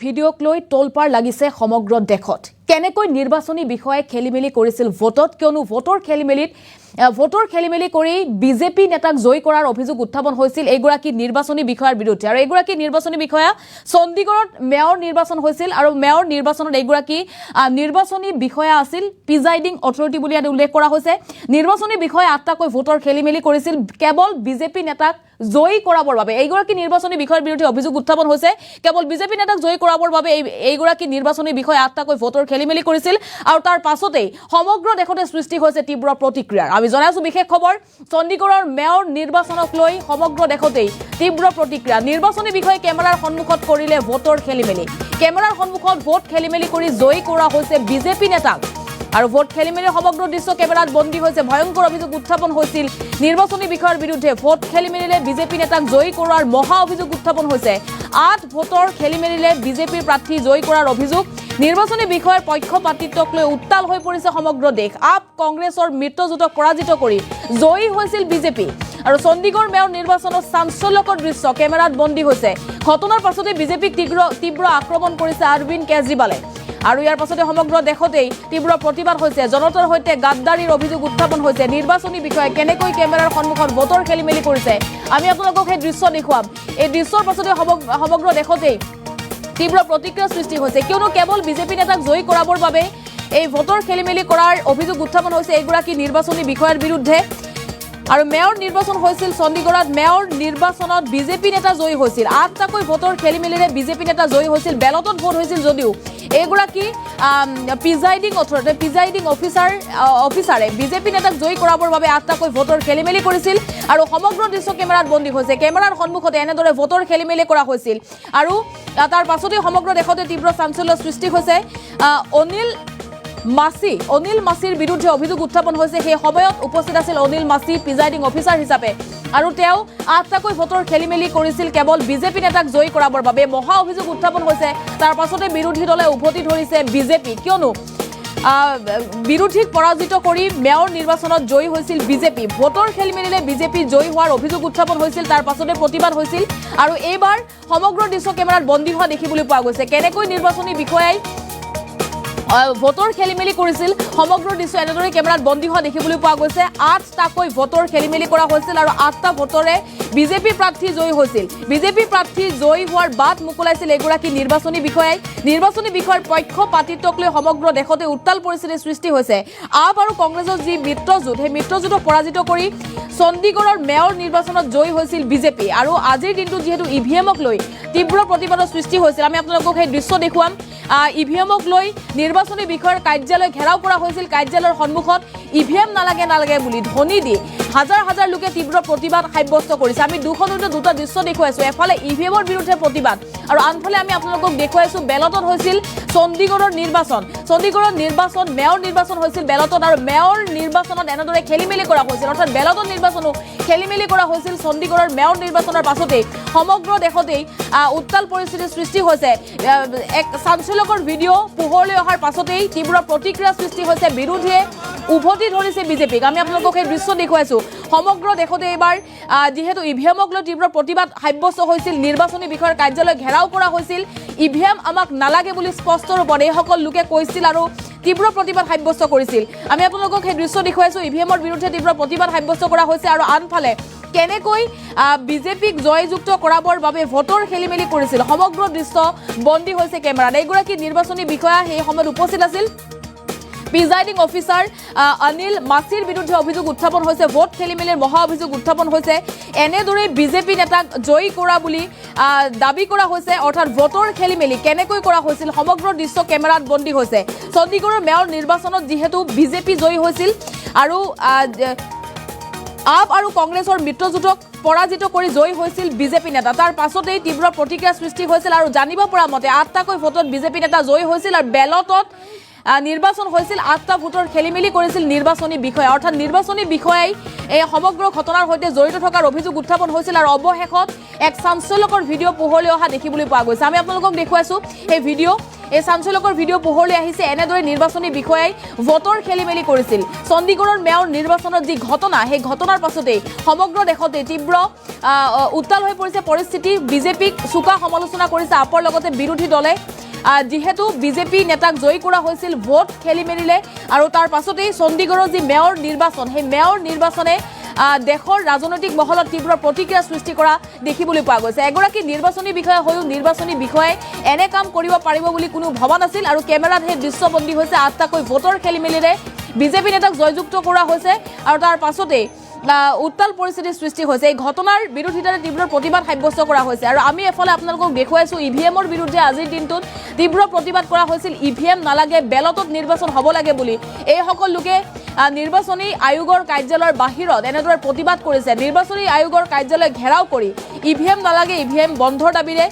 ভিডিঅ'ক লৈ তোলপাৰ লাগিছে সমগ্ৰ দেশত কেনেকৈ নিৰ্বাচনী বিষয়ে খেলিমেলি কৰিছিল ভোটত কিয়নো ভোটৰ খেলিমেলি কৰি বিজেপি নেতাক জয় কৰাৰ অভিযোগ উত্থাপন হৈছিল এগৰাকী নিৰ্বাচনী বিষয়াৰ বিৰুদ্ধে আৰু এগৰাকী নিৰ্বাচনী বিষয়া চণ্ডীগড়ত মেয়ৰ নিৰ্বাচন হৈছিল আৰু মেয়ৰ নিৰ্বাচনত এগৰাকী নিৰ্বাচনী বিষয়া আছিল প্ৰিজাইডিং অথৰিটি বুলি উল্লেখ কৰা হৈছে নিৰ্বাচনী বিষয়া আটাকৈ ভোটৰ খেলিমেলি কৰিছিল কেৱল বিজেপি নেতাক জয় কৰাবৰ বাবে এইগৰাকী নিৰ্বাচনী বিষয়ৰ বিৰুদ্ধে অভিযোগ উত্থাপন হৈছে কেৱল বিজেপি নেতাক জয় কৰাবৰ বাবে এইগৰাকী নিৰ্বাচনী বিষয় আটাকৈ ভোটৰ খেলিমেলি কৰিছিল আৰু তাৰ পাছতেই সমগ্ৰ দেশতে সৃষ্টি হৈছে তীব্ৰ প্ৰতিক্ৰিয়া আমি জনাইছো বিশেষ খবৰ চণ্ডীগড়ৰ মেয়ৰ নিৰ্বাচনক লৈ সমগ্ৰ দেশতেই তীব্ৰ প্ৰতিক্ৰিয়া নিৰ্বাচনী বিষয় কেমেৰাৰ সন্মুখত কৰিলে ভোটৰ খেলিমেলি কেমেৰাৰ সন্মুখত ভোট খেলিমেলি কৰি জয় কৰা হৈছে বিজেপি নেতাক আৰু ভোট খেলিমেলি সমগ্ৰ দৃশ্য কেমেৰাত বন্দী হৈছে ভয়ংকৰ অভিযোগ উত্থাপন হৈছিল নিৰ্বাচনী বিষয়ৰ বিৰুদ্ধে ভোট খেলিমেলিলে বিজেপি নেতাক জয় কৰাৰ মহা অভিযোগ উত্থাপন হৈছে 8 ভোটৰ খেলিমেলিলে বিজেপিৰ প্ৰাৰ্থী জয় কৰাৰ অভিযোগ নিৰ্বাচনী বিষয়ৰ পক্ষপাতিত্বক লৈ উত্তাল হৈ পৰিছে সমগ্ৰ দেশ আপ কংগ্ৰেছৰ মিত্ৰজোঁটক পৰাজিত কৰি জয় হৈছিল বিজেপি আৰু চণ্ডীগড় মেয়ৰ নিৰ্বাচনৰ চাঞ্চল্যকৰ দৃশ্য কেমেৰাত বন্দী হৈছে ঘটনাৰ পাছতে বিজেপিক তীব্ৰ আক্ৰমণ কৰিছে অৰবিন্দ কেজৰিৱালে আৰু ইয়াৰ পাছতে সমগ্ৰ দেশতেই তীব্ৰ প্ৰতিবাদ হৈছে জনতাৰ সৈতে গাদ্দাৰীৰ অভিযোগ উত্থাপন হৈছে নিৰ্বাচনী বিষয়ে কেনেকৈ কেমেৰাৰ সন্মুখত ভোটৰ খেলিমেলি কৰিছে আমি আপোনালোকক এই দৃশ্য দেখুৱাম এই দৃশ্যৰ পাছতে সমগ্ৰ দেশতেই তীব্ৰ প্ৰতিক্ৰিয়া সৃষ্টি হৈছে কিয়নো কেৱল বিজেপি নেতাক জয় কৰাবৰ বাবে এই ভোটৰ খেলিমেলি কৰাৰ অভিযোগ উত্থাপন হৈছে এগৰাকী নিৰ্বাচনী বিষয়াৰ বিৰুদ্ধে আৰু মেয়ৰ নিৰ্বাচন হৈছিল চণ্ডীগড়ত মেয়ৰ নিৰ্বাচনত বিজেপি নেতা জয় হৈছিল 8টাকৈ ভোটৰ খেলিমেলিৰে বিজেপি নেতা জয় হৈছিল বেলটত ভোট হৈছিল যদিও এগৰাকী প্ৰিজাইডিং অফিচাৰে বিজেপি নেতাক জয় কৰাবৰ বাবে 8টাকৈ ভোটৰ খেলিমেলি কৰিছিল আৰু সমগ্ৰ দৃশ্য কেমেৰাত বন্দী হৈছে কেমেৰাৰ সন্মুখতে এনেদৰে ভোটৰ খেলিমেলি কৰা হৈছিল আৰু তাৰ পাছতে সমগ্ৰ দেশতে তীব্ৰ চাঞ্চল্য সৃষ্টি হৈছে অনিল মাছিৰ বিৰুদ্ধে অভিযোগ উত্থাপন হৈছে সেই সময়ত উপস্থিত আছিল অনিল মাছি প্ৰিজাইডিং অফিচাৰ হিচাপে আৰু তেওঁ 8টাকৈ ভোটৰ খেলিমেলি কৰিছিল কেৱল বিজেপি নেতাক জয় কৰাবৰ বাবে মহা অভিযোগ উত্থাপন হৈছে তাৰ পাছতে বিৰোধী দলে উভতি ধৰিছে বিজেপি কিয়নো বিৰোধীক পৰাজিত কৰি মেয়ৰ নিৰ্বাচনত জয় হৈছিল বিজেপি ভোটৰ খেলিমেলিলে বিজেপি জয় হোৱাৰ অভিযোগ উত্থাপন হৈছিল তাৰ পাছতে প্ৰতিবাদ হৈছিল আৰু এইবাৰ সমগ্ৰ দৃশ্য কেমেৰাত বন্দী হোৱা দেখিবলৈ পোৱা গৈছে কেনেকৈ নিৰ্বাচনী বিষয়াই ভোটৰ খেলিমেলি কৰিছিল সমগ্ৰ দৃশ্য এনেদৰে কেমেৰাত বন্দী হোৱা দেখিবলৈ পোৱা গৈছে 8টাকৈ ভোটৰ খেলিমেলি কৰা হৈছিল আৰু 8টা ভোটৰে বিজেপি প্ৰাৰ্থী জয় হৈছিল বিজেপি প্ৰাৰ্থী জয় হোৱাৰ বাট মুকলাইছিল এগৰাকী নিৰ্বাচনী বিষয়াই নিৰ্বাচনী বিষয়ৰ পক্ষপাতিত্বক লৈ সমগ্ৰ দেশতে উত্তাল পৰিস্থিতিৰ সৃষ্টি হৈছে আপ আৰু কংগ্ৰেছৰ যি মিত্ৰজোঁট সেই মিত্ৰজোঁটক পৰাজিত কৰি চণ্ডীগড়ৰ মেয়ৰ নিৰ্বাচনত জয় হৈছিল বিজেপি আৰু আজিৰ দিনটো যিহেতু ইভিএমক লৈ তীব্ৰ প্ৰতিবাদৰ সৃষ্টি হৈছিল আমি আপোনালোকক সেই দৃশ্য দেখুৱাম ইভিএমক লৈ নিৰ্বাচনী বিষয়ৰ কাৰ্যালয় ঘেৰাও কৰা হৈছিল কাৰ্যালয়ৰ সন্মুখত ইভিএম নালাগে বুলি ধ্বনি দি হাজাৰ লোকে তীব্ৰ প্ৰতিবাদ সাব্যস্ত কৰিছে আমি দুটা দৃশ্য দেখুৱাইছো এফালে ইভিএমৰ বিৰুদ্ধে প্ৰতিবাদ আৰু আনফালে আমি আপোনালোকক দেখুৱাইছো বেলটত হৈছিল চণ্ডীগড়ৰ নিৰ্বাচন মেয়ৰ নিৰ্বাচন হৈছিল বেলটত আৰু মেয়ৰ নিৰ্বাচনত এনেদৰে খেলিমেলি কৰা হৈছিল অৰ্থাৎ বেলটত নিৰ্বাচনো খেলিমেলি কৰা হৈছিল চণ্ডীগড়ৰ মেয়ৰ নিৰ্বাচনৰ পাছতেই সমগ্ৰ দেশতেই উত্তাল পৰিস্থিতিৰ সৃষ্টি হৈছে এক চাঞ্চল্যকৰ ভিডিঅ' পোহৰলৈ অহাৰ পাছতেই তীব্ৰ প্ৰতিক্ৰিয়া সৃষ্টি হৈছে বিৰোধীয়ে উভতি ধৰিছে বিজেপিক আমি আপোনালোকক সেই দৃশ্য দেখুৱাইছো সমগ্ৰ দেশতে এইবাৰ যিহেতু ইভিএমক লৈ তীব্ৰ প্ৰতিবাদ সাব্যস্ত হৈছিল নিৰ্বাচনী বিষয়ৰ কাৰ্যালয় ঘেৰাও কৰা হৈছিল ইভিএম আমাক নালাগে বুলি স্পষ্ট ৰূপত এইসকল লোকে কৈছিল আৰু তীব্ৰ প্ৰতিবাদ সাব্যস্ত কৰিছিল আমি আপোনালোকক সেই দৃশ্য দেখুৱাইছো ইভিএমৰ বিৰুদ্ধে তীব্ৰ প্ৰতিবাদ সাব্যস্ত কৰা হৈছে আৰু আনফালে কেনেকৈ বিজেপিক জয়যুক্ত কৰাবৰ বাবে ভোটৰ খেলিমেলি কৰিছিল সমগ্ৰ দৃশ্য বন্দী হৈছে কেমেৰাত এগৰাকী নিৰ্বাচনী বিষয়া সেই সময়ত উপস্থিত আছিল প্ৰিজাইডিং অফিচাৰ অনিল মাছিৰ বিৰুদ্ধে অভিযোগ উত্থাপন হৈছে ভোট খেলিমেলিৰ মহা অভিযোগ উত্থাপন হৈছে এনেদৰে বিজেপি নেতাক জয় কৰা বুলি দাবী কৰা হৈছে অৰ্থাৎ ভোটৰ খেলিমেলি কেনেকৈ কৰা হৈছিল সমগ্ৰ দৃশ্য কেমেৰাত বন্দী হৈছে চণ্ডীগড়ৰ মেয়ৰ নিৰ্বাচনত যিহেতু বিজেপি জয় হৈছিল আৰু আপ আৰু কংগ্ৰেছৰ মিত্ৰজোঁটক পৰাজিত কৰি জয় হৈছিল বিজেপি নেতা তাৰ পাছতেই তীব্ৰ প্ৰতিক্ৰিয়া সৃষ্টি হৈছিল আৰু জানিব পৰা মতে 8টাকৈ ভোটত বিজেপি নেতা জয় হৈছিল আৰু বেলটত নিৰ্বাচন হৈছিল 8টা ভোটৰ খেলিমেলি কৰিছিল নিৰ্বাচনী বিষয়া অৰ্থাৎ নিৰ্বাচনী বিষয়াই এই সমগ্ৰ ঘটনাৰ সৈতে জড়িত থকাৰ অভিযোগ উত্থাপন হৈছিল আৰু অৱশেষত এক চাঞ্চল্যকৰ ভিডিঅ' পোহৰলৈ অহা দেখিবলৈ পোৱা গৈছে আমি আপোনালোকক দেখুৱাইছো এই ভিডিঅ' এই চাঞ্চল্যকৰ ভিডিঅ' পোহৰলৈ আহিছে। এনেদৰে নিৰ্বাচনী বিষয়াই ভোটৰ খেলিমেলি কৰিছিল। চণ্ডীগড়ৰ মেয়ৰ নিৰ্বাচনত যি ঘটনা, সেই ঘটনাৰ পাছতেই সমগ্ৰ দেশতে তীব্ৰ উত্তাল হৈ পৰিছে পৰিস্থিতি। বিজেপিক চোকা সমালোচনা কৰিছে আপৰ লগতে বিৰোধী দলে। যেহেতু বিজেপি নেতাক জয়ী কৰা হৈছিল ভোট খেলিমেলিলে, আৰু তাৰ পাছতেই চণ্ডীগড়ৰ যি মেয়ৰ নিৰ্বাচন, সেই মেয়ৰ নিৰ্বাচনে দেশৰ ৰাজনৈতিক মহলত তীব্ৰ প্ৰতিক্ৰিয়া সৃষ্টি কৰা দেখিবলৈ পোৱা গৈছে। এগৰাকী নিৰ্বাচনী বিষয়া হৈও নিৰ্বাচনী বিষয়াই এনে কাম কৰিব পাৰিব বুলি কোনো ভবা নাছিল, আৰু কেমেৰাত সেই দৃশ্যবন্দী হৈছে 8টাকৈ ভোটৰ খেলিমেলিৰে বিজেপি নেতাক জয়যুক্ত কৰা হৈছে, আৰু তাৰ পাছতেই উত্তাল পৰিস্থিতিৰ সৃষ্টি হৈছে। এই ঘটনাৰ বিৰোধিতাৰে তীব্ৰ প্ৰতিবাদ সাব্যস্ত কৰা হৈছে, আৰু আমি এফালে আপোনালোকক দেখুৱাইছোঁ ইভিএমৰ বিৰুদ্ধে আজিৰ দিনটোত তীব্ৰ প্ৰতিবাদ কৰা হৈছিল। ইভিএম নালাগে, বেলটত নিৰ্বাচন হ'ব লাগে বুলি এইসকল লোকে নিৰ্বাচনী আয়োগৰ কাৰ্যালয়ৰ বাহিৰত এনেদৰে প্ৰতিবাদ কৰিছে। নিৰ্বাচনী আয়োগৰ কাৰ্যালয় ঘেৰাও কৰি ইভিএম নালাগে, ইভিএম বন্ধৰ দাবীৰে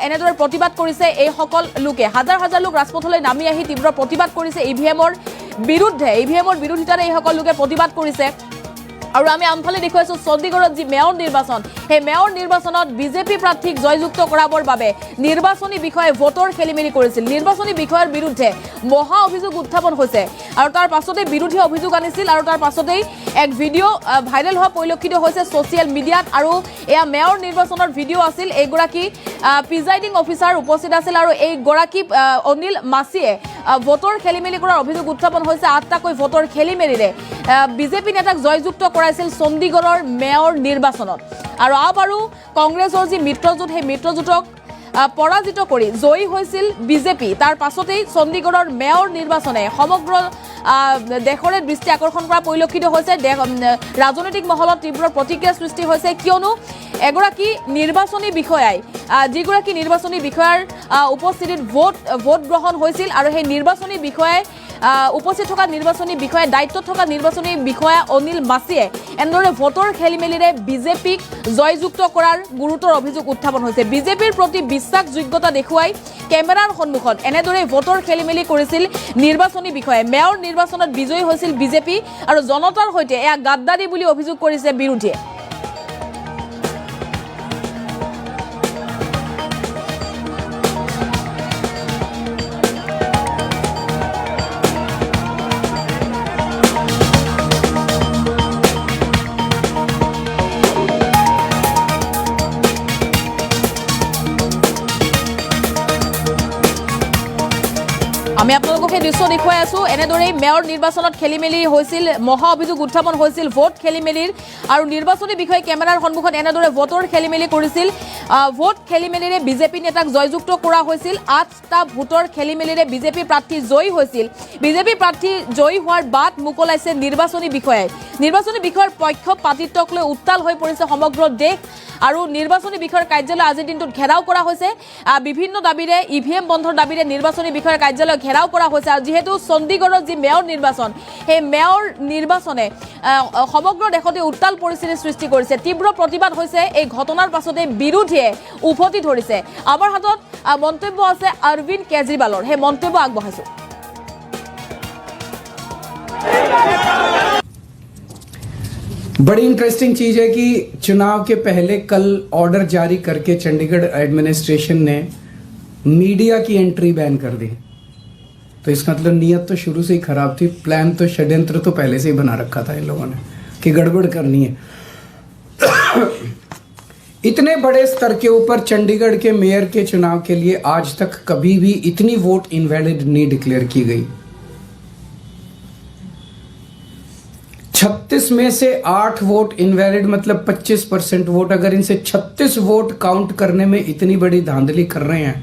এনেদৰে প্ৰতিবাদ কৰিছে এইসকল লোকে। হাজাৰ হাজাৰ লোক ৰাজপথলৈ নামি আহি তীব্ৰ প্ৰতিবাদ কৰিছে ইভিএমৰ বিৰুদ্ধে। ইভিএমৰ বিৰোধিতাৰে এইসকল লোকে প্ৰতিবাদ কৰিছে। আৰু আমি আনফালে দেখুৱাইছোঁ চণ্ডীগড়ত যি মেয়ৰ নিৰ্বাচন, সেই মেয়ৰ নিৰ্বাচনত বিজেপি প্ৰাৰ্থীক জয়যুক্ত কৰাবৰ বাবে নিৰ্বাচনী বিষয়াই ভোটৰ খেলিমেলি কৰিছিল। নিৰ্বাচনী বিষয়াৰ বিৰুদ্ধে মহা অভিযোগ উত্থাপন হৈছে, আৰু তাৰ পাছতেই বিৰোধীয়ে অভিযোগ আনিছিল, আৰু তাৰ পাছতেই এক ভিডিঅ' ভাইৰেল হোৱা পৰিলক্ষিত হৈছে ছ'চিয়েল মিডিয়াত। আৰু এয়া মেয়ৰ নিৰ্বাচনৰ ভিডিঅ' আছিল। এইগৰাকী প্ৰিজাইডিং অফিচাৰ উপস্থিত আছিল, আৰু এইগৰাকী অনিল মাছিয়ে ভোটৰ খেলিমেলি কৰাৰ অভিযোগ উত্থাপন হৈছে। 8টাকৈ ভোটৰ খেলিমেলিৰে বিজেপি নেতাক জয়যুক্ত কৰাইছিল চণ্ডীগড়ৰ মেয়ৰ নিৰ্বাচনত। আৰু আৰু কংগ্ৰেছৰ যি মিত্ৰজোঁট, সেই মিত্ৰজোঁটক পৰাজিত কৰি জয়ী হৈছিল বিজেপি। তাৰ পাছতেই চণ্ডীগড়ৰ মেয়ৰ নিৰ্বাচনে সমগ্ৰ দেশৰে দৃষ্টি আকৰ্ষণ কৰা পৰিলক্ষিত হৈছে। ৰাজনৈতিক মহলত তীব্ৰ প্ৰতিক্ৰিয়া সৃষ্টি হৈছে, কিয়নো এগৰাকী নিৰ্বাচনী বিষয়াই যিগৰাকী নিৰ্বাচনী বিষয়াৰ উপস্থিতিত ভোট গ্ৰহণ হৈছিল, আৰু সেই নিৰ্বাচনী বিষয়াই উপস্থিত থকা নিৰ্বাচনী বিষয়া, দায়িত্বত থকা নিৰ্বাচনী বিষয়া অনিল মাছিয়ে এনেদৰে ভোটৰ খেলিমেলিৰে বিজেপিক জয়যুক্ত কৰাৰ গুৰুতৰ অভিযোগ উত্থাপন হৈছে। বিজেপিৰ প্ৰতি বিশ্বাসযোগ্যতা দেখুৱাই কেমেৰাৰ সন্মুখত এনেদৰে ভোটৰ খেলিমেলি কৰিছিল নিৰ্বাচনী বিষয়াই। মেয়ৰ নিৰ্বাচনত বিজয়ী হৈছিল বিজেপি, আৰু জনতাৰ সৈতে এয়া গাদ্দাৰী বুলি অভিযোগ কৰিছে বিৰোধীয়ে। আমি আপোনালোকক সেই দৃশ্য দেখুৱাই আছোঁ। এনেদৰেই মেয়ৰ নিৰ্বাচনত খেলিমেলি হৈছিল, মহা অভিযোগ উত্থাপন হৈছিল ভোট খেলিমেলিৰ, আৰু নিৰ্বাচনী বিষয়াই কেমেৰাৰ সন্মুখত এনেদৰে ভোটৰ খেলিমেলি কৰিছিল। ভোট খেলিমেলিৰে বিজেপি নেতাক জয়যুক্ত কৰা হৈছিল। 8টা ভোটৰ খেলিমেলিৰে বিজেপি প্ৰাৰ্থী জয়ী হৈছিল। বিজেপি প্ৰাৰ্থী জয়ী হোৱাৰ বাট মোকলাইছে নিৰ্বাচনী বিষয়াই। নিৰ্বাচনী বিষয়াৰ পক্ষপাতিত্বক লৈ উত্তাল হৈ পৰিছে সমগ্ৰ দেশ, আৰু নিৰ্বাচনী বিষয়াৰ কাৰ্যালয় আজিৰ দিনটোত ঘেৰাও কৰা হৈছে। বিভিন্ন দাবীৰে ইভিএম বন্ধৰ দাবীৰে নিৰ্বাচনী বিষয়াৰ কাৰ্যালয় ঘেৰাও কৰা হৈছে। আৰু যিহেতু চণ্ডীগড়ত যি মেয়ৰ নিৰ্বাচন, সেই মেয়ৰ নিৰ্বাচনে সমগ্ৰ দেশতে উত্তাল পৰিস্থিতিৰ সৃষ্টি কৰিছে। তীব্ৰ প্ৰতিবাদ হৈছে এই ঘটনাৰ পাছতে বিৰোধীয়ে উভতি ধৰিছে। আমাৰ হাতত মন্তব্য আছে অৰবিন্দ কেজৰিৱালৰ, সেই মন্তব্য আগবঢ়াইছোঁ। बड़ी इंटरेस्टिंग चीज है कि चुनाव के पहले कल ऑर्डर जारी करके चंडीगढ़ एडमिनिस्ट्रेशन ने मीडिया की एंट्री बैन कर दी। तो इसका मतलब नीयत तो शुरू से ही खराब थी, प्लान तो षड्यंत्र तो पहले से ही बना रखा था इन लोगों ने कि गड़बड़ करनी है। इतने बड़े स्तर के ऊपर चंडीगढ़ के मेयर के चुनाव के लिए आज तक कभी भी इतनी वोट इनवैलिड नहीं डिक्लेयर की गई। 36 में से 8 वोट इनवैलिड, मतलब 25% वोट। अगर इनसे 36 वोट काउंट करने में इतनी बड़ी धांधली कर रहे हैं,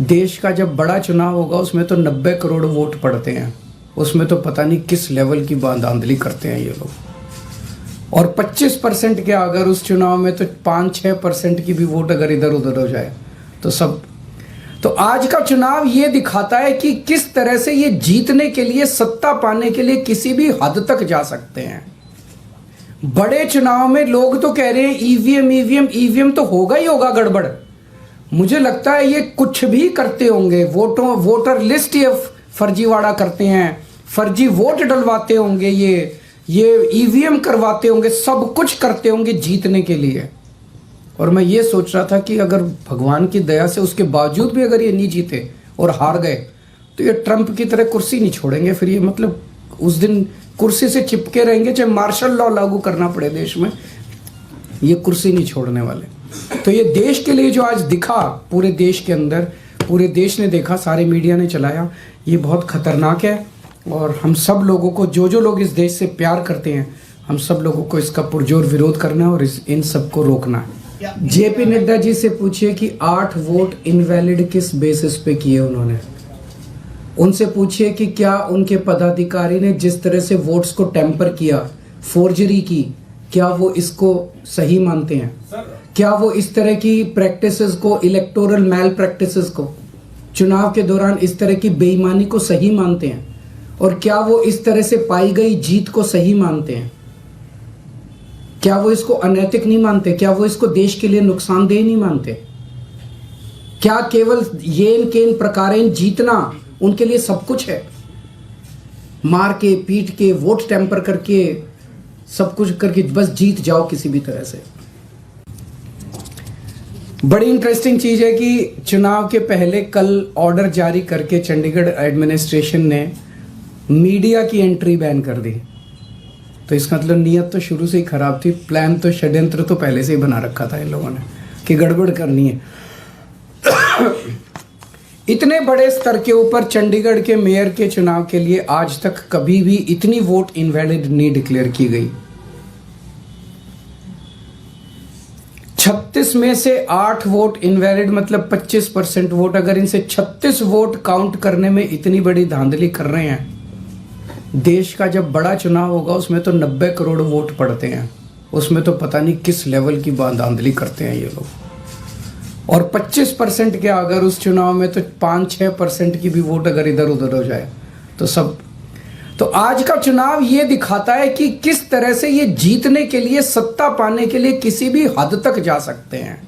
देश का जब बड़ा चुनाव होगा उसमें तो 90 करोड़ वोट पड़ते हैं, उसमें तो पता नहीं किस लेवल की धांधली करते हैं ये लोग। और 25% क्या, अगर उस चुनाव में तो 5-6% की भी वोट अगर इधर उधर हो जाए तो सब। तो आज का चुनाव ये दिखाता है कि किस तरह से ये जीतने के लिए, सत्ता पाने के लिए किसी भी हद तक जा सकते हैं। बड़े चुनाव में लोग तो कह रहे हैं ईवीएम तो होगा ही होगा गड़बड़। मुझे लगता है ये कुछ भी करते होंगे, वोटर लिस्ट ये फर्जीवाड़ा करते हैं, फर्जी वोट डलवाते होंगे, ये ईवीएम करवाते होंगे, सब कुछ करते होंगे जीतने के लिए। और मैं ये सोच रहा था कि अगर भगवान की दया से उसके बावजूद भी अगर ये नहीं जीते और हार गए तो ये ट्रंप की तरह कुर्सी नहीं छोड़ेंगे। फिर ये मतलब उस दिन कुर्सी से चिपके रहेंगे, चाहे मार्शल लॉ लागू करना पड़े देश में, ये कुर्सी नहीं छोड़ने वाले। तो ये देश के लिए जो आज दिखा, पूरे देश के अंदर पूरे देश ने देखा, सारे मीडिया ने चलाया, ये बहुत खतरनाक है। और हम सब लोगों को, जो लोग इस देश से प्यार करते हैं, हम सब लोगों को इसका पुरजोर विरोध करना है और इन सबको रोकना है। जेपी नड्डा जी से पूछिए कि 8 वोट इनवैलिड किस बेसिस पे किए उन्होंने। उनसे पूछिए कि क्या उनके पदाधिकारी ने जिस तरह से वोट्स को टेम्पर किया, फोर्जरी की, क्या वो इसको सही मानते हैं? क्या वो इस तरह की प्रैक्टिसेस को, इलेक्टोरल मैल प्रैक्टिसेस को, चुनाव के दौरान इस तरह की बेईमानी को सही मानते हैं? और क्या वो इस तरह से पाई गई जीत को सही मानते हैं? क्या वो इसको अनैतिक नहीं मानते? क्या वो इसको देश के लिए नुकसानदेह नहीं मानते? क्या केवल येन केन प्रकारेण जीतना उनके लिए सब कुछ है? मार के, पीट के, वोट टेम्पर करके, सब कुछ करके बस जीत जाओ किसी भी तरह से। बड़ी इंटरेस्टिंग चीज है कि चुनाव के पहले कल ऑर्डर जारी करके चंडीगढ़ एडमिनिस्ट्रेशन ने मीडिया की एंट्री बैन कर दी। तो इसका मतलब नीयत तो शुरू से ही खराब थी, प्लान तो, षड्यंत्र तो पहले से ही बना रखा था इन लोगों ने कि गड़बड़ करनी है। इतने बड़े स्तर के ऊपर चंडीगढ़ के मेयर के चुनाव के लिए आज तक कभी भी इतनी वोट इनवैलिड नहीं डिक्लेयर की गई। 36 में से 8 वोट इनवैलिड, मतलब 25% वोट। अगर इनसे 36 वोट काउंट करने में इतनी बड़ी धांधली कर रहे हैं, देश का जब बड़ा चुनाव होगा उसमें तो 90 करोड़ वोट पड़ते हैं, उसमें तो पता नहीं किस लेवल की धांधली करते हैं ये लोग। और 25% के अगर उस चुनाव में तो 5-6% की भी वोट अगर इधर उधर हो जाए तो सब। तो आज का चुनाव ये दिखाता है कि किस तरह से ये जीतने के लिए, सत्ता पाने के लिए किसी भी हद तक जा सकते हैं।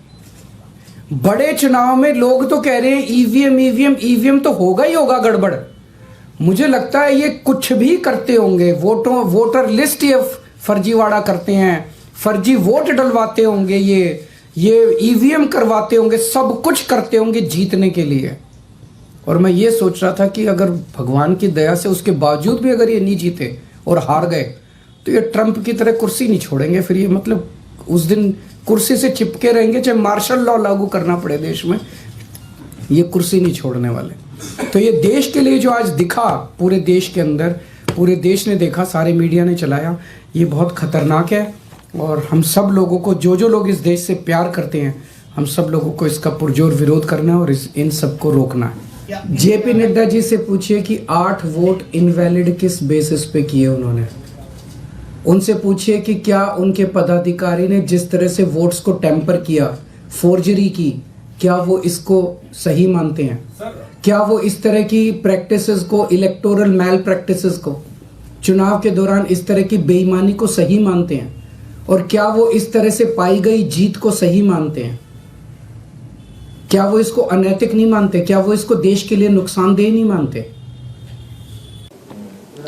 बड़े चुनाव में लोग तो कह रहे हैं ईवीएम तो होगा ही होगा गड़बड़। मुझे लगता है ये कुछ भी करते होंगे, वोटर लिस्ट ये फर्जीवाड़ा करते हैं, फर्जी वोट डलवाते होंगे, ये ईवीएम करवाते होंगे, सब कुछ करते होंगे जीतने के लिए। और मैं ये सोच रहा था कि अगर भगवान की दया से उसके बावजूद भी अगर ये नहीं जीते और हार गए तो ये ट्रंप की तरह कुर्सी नहीं छोड़ेंगे। फिर ये मतलब उस दिन कुर्सी से चिपके रहेंगे, चाहे मार्शल लॉ लागू करना पड़े देश में, ये कुर्सी नहीं छोड़ने वाले। तो ये देश के लिए जो आज दिखा, पूरे देश के अंदर पूरे देश ने देखा, सारे मीडिया ने चलाया, ये बहुत खतरनाक है। और हम सब लोगों को, जो लोग इस देश से प्यार करते हैं, हम सब लोगों को इसका पुरजोर विरोध करना है और इन सबको रोकना है। जेपी नड्डा जी से पूछिए कि 8 वोट इनवैलिड किस बेसिस पे किए उन्होंने। उनसे पूछिए कि क्या उनके पदाधिकारी ने जिस तरह से वोट्स को टेम्पर किया, फोर्जरी की, क्या वो इसको सही मानते हैं? क्या वो इस तरह की प्रैक्टिसेस को, इलेक्टोरल मैल प्रैक्टिसेस को, चुनाव के दौरान इस तरह की बेईमानी को सही मानते हैं? और क्या वो इस तरह से पाई गई जीत को सही मानते हैं? क्या वो इसको अनैतिक नहीं मानते? क्या वो इसको देश के लिए नुकसानदेह नहीं मानते?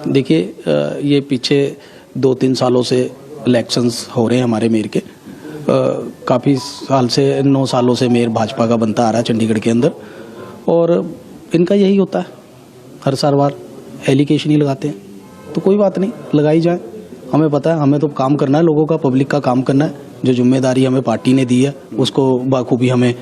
देखिए, ये पीछे 2-3 सालों से इलेक्शंस हो रहे हैं हमारे मेयर के। काफ़ी साल से, 9 सालों से मेयर भाजपा का बनता आ रहा है चंडीगढ़ के अंदर। और इनका यही होता है, हर साल बार एलिगेशन ही लगाते हैं। तो कोई बात नहीं, लगाई जाए, हमें पता है, हमें तो काम करना है, लोगों का, पब्लिक का काम करना है। जो जिम्मेदारी हमें पार्टी ने दी है उसको बाखूबी हमें